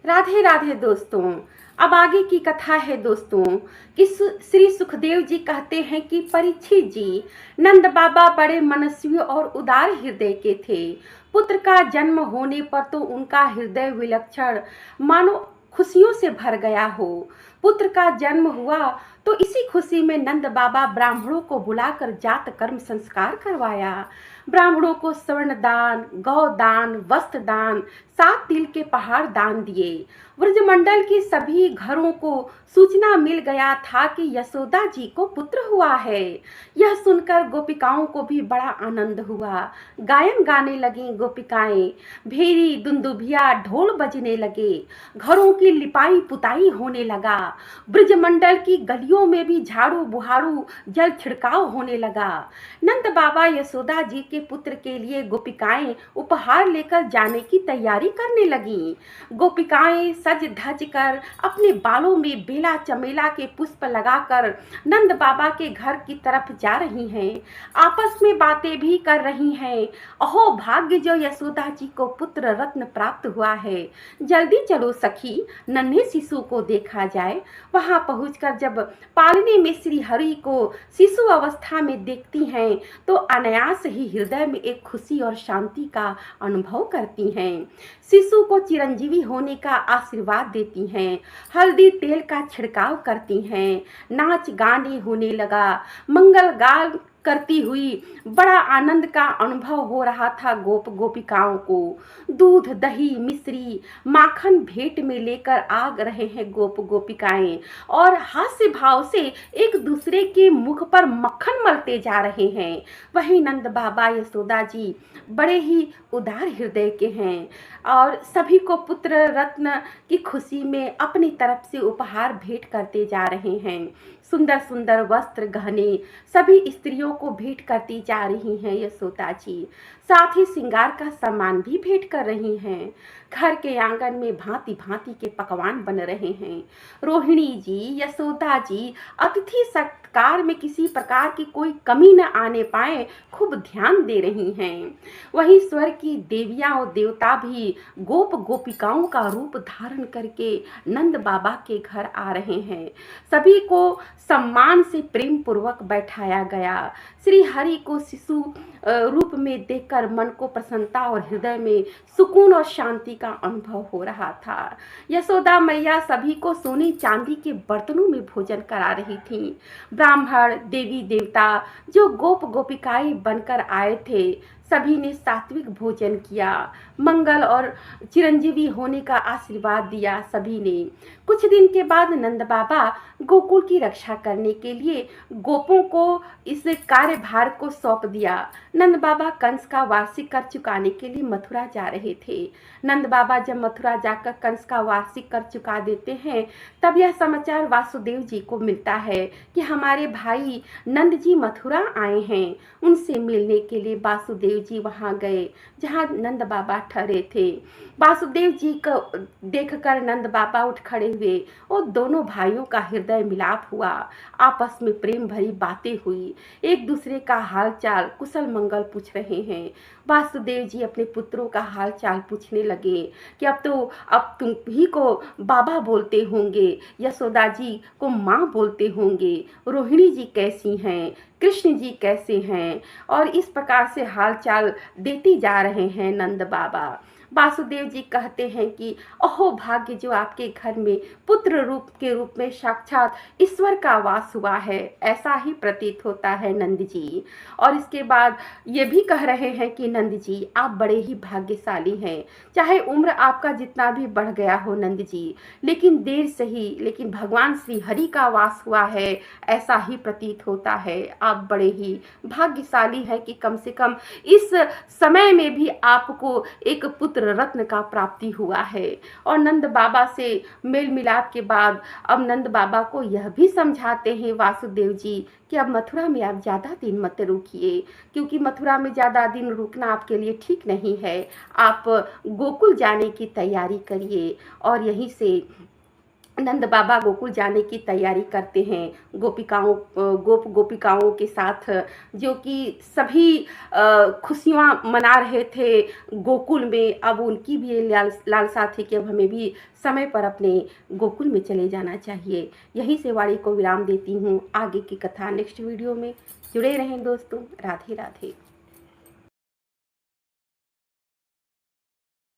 राधे राधे दोस्तों। अब आगे की कथा है दोस्तों कि श्री सुखदेव जी कहते हैं कि परीक्षित जी, नंद बाबा बड़े मनस्वी और उदार हृदय के थे। पुत्र का जन्म होने पर तो उनका हृदय विलक्षण मानो खुशियों से भर गया हो। पुत्र का जन्म हुआ तो इसी खुशी में नंद बाबा ब्राह्मणों को बुलाकर जात कर्म संस्कार करवाया। ब्राह्मणों को स्वर्ण दान, गौ दान, वस्त्र दान, 7 तिल के पहाड़ दान दिए। ब्रजमंडल की सभी घरों को सूचना मिल गया था कि यशोदा जी को पुत्र हुआ है। यह सुनकर गोपिकाओं को भी बड़ा आनंद हुआ। गायन गाने लगी गोपिकाएं, भेरी दुंदुभिया ढोल बजने लगे, घरों की लिपाई पुताई होने लगा। ब्रजमंडल की गलियों में भी झाड़ू बुहारू जल छिड़काव होने लगा। नंद बाबा यशोदा जी के पुत्र के लिए गोपिकाएं उपहार लेकर जाने की तैयारी करने लगीं। गोपिकाएं सज धज कर अपने बालों में बेला चमेला के पुष्प लगाकर नंद बाबा के घर की तरफ जा रही हैं। आपस में बातें भी कर रही हैं। अहो भाग्य जो यशोदा जी को पुत्र रत्न प्राप्त हुआ है। जल्दी चलो सखी, नन्हे शिशु को देखा जाए। वहां पहुंचकर जब पालने में श्री हरि को शिशु अवस्था में देखती हैं तो अनायास ही हृदय में एक खुशी और शांति का अनुभव करती हैं। शिशु को चिरंजीवी होने का आशीर्वाद देती हैं। हल्दी तेल का छिड़काव करती हैं। नाच गाने होने लगा। मंगल गान करती हुई बड़ा आनंद का अनुभव हो रहा था गोपिकाओं को। दूध दही मिश्री माखन भेंट में लेकर आ रहे हैं गोपिकाएं और हास्य भाव से एक दूसरे के मुख पर मक्खन मलते जा रहे हैं। वही नंद बाबा यशोदा जी बड़े ही उदार हृदय के हैं और सभी को पुत्र रत्न की खुशी में अपनी तरफ से उपहार भेंट करते जा रहे हैं। सुंदर सुंदर वस्त्र गहने सभी स्त्रियों को भेंट करती जा रही हैं यशोदा जी। साथ ही श्रृंगार का सामान भी भेंट कर रही हैं। घर के आंगन में भांति भांति के पकवान बन रहे हैं। रोहिणी जी, यशोदा जी अतिथि सत्कार में किसी प्रकार की कोई कमी न आने पाए खूब ध्यान दे रही हैं। वहीं स्वर की देवियां और देवता भी गोपिकाओं का रूप धारण करके नंद बाबा के घर आ रहे हैं। सभी को सम्मान से प्रेम पूर्वक बैठाया गया। श्री हरि को शिशु रूप में देखकर मन को प्रसन्नता और हृदय में सुकून और शांति का अनुभव हो रहा था। यशोदा मैया सभी को सोने चांदी के बर्तनों में भोजन करा रही थी। ब्राह्मण देवी देवता जो गोपिकाएं बनकर आए थे सभी ने सात्विक भोजन किया। मंगल और चिरंजीवी होने का आशीर्वाद दिया सभी ने। कुछ दिन के बाद नंद बाबा गोकुल की रक्षा करने के लिए गोपों को इस कार्यभार को सौंप दिया। नंद बाबा कंस का वार्षिक कर चुकाने के लिए मथुरा जा रहे थे। नंद बाबा जब मथुरा जाकर कंस का वार्षिक कर चुका देते हैं तब यह समाचार वासुदेव जी को मिलता है कि हमारे भाई नंद जी मथुरा आए हैं। उनसे मिलने के लिए वासुदेव जी वहां गए जहां नंद बाबा ठहरे थे। वासुदेव जी को देखकर नंद बाबा उठ खड़े हुए और दोनों भाइयों का हृदय मिलाप हुआ। आपस में प्रेम भरी बातें हुई। एक दूसरे का हाल चाल कुशल मंगल पूछ रहे हैं। वासुदेव जी अपने पुत्रों का हाल चाल पूछने लगे कि अब तुम ही को बाबा बोलते होंगे, यशोदा जी को माँ बोलते होंगे, रोहिणी जी कैसी हैं, कृष्ण जी कैसे हैं, और इस प्रकार से हाल चाल देते जा रहे हैं नंद बाबा। वासुदेव जी कहते हैं कि अहो भाग्य जो आपके घर में पुत्र रूप में साक्षात ईश्वर का वास हुआ है, ऐसा ही प्रतीत होता है नंद जी। और इसके बाद ये भी कह रहे हैं कि नंद जी आप बड़े ही भाग्यशाली हैं। चाहे उम्र आपका जितना भी बढ़ गया हो नंद जी, लेकिन देर से ही लेकिन भगवान श्री हरि का वास हुआ है, ऐसा ही प्रतीत होता है। आप बड़े ही भाग्यशाली हैं कि कम से कम इस समय में भी आपको एक पुत्र रत्न का प्राप्ति हुआ है। और नंद बाबा से मेल मिलाप के बाद अब नंद बाबा को यह भी समझाते हैं वासुदेव जी कि अब मथुरा में आप ज़्यादा दिन मत रुकिए, क्योंकि मथुरा में ज़्यादा दिन रुकना आपके लिए ठीक नहीं है। आप गोकुल जाने की तैयारी करिए और यहीं से नंद बाबा गोकुल जाने की तैयारी करते हैं गोपिकाओं के साथ, जो कि सभी खुशियाँ मना रहे थे गोकुल में। अब उनकी भी ये लालसा थी कि अब हमें भी समय पर अपने गोकुल में चले जाना चाहिए। यहीं से वाणी को विराम देती हूँ। आगे की कथा नेक्स्ट वीडियो में जुड़े रहें दोस्तों। राधे राधे।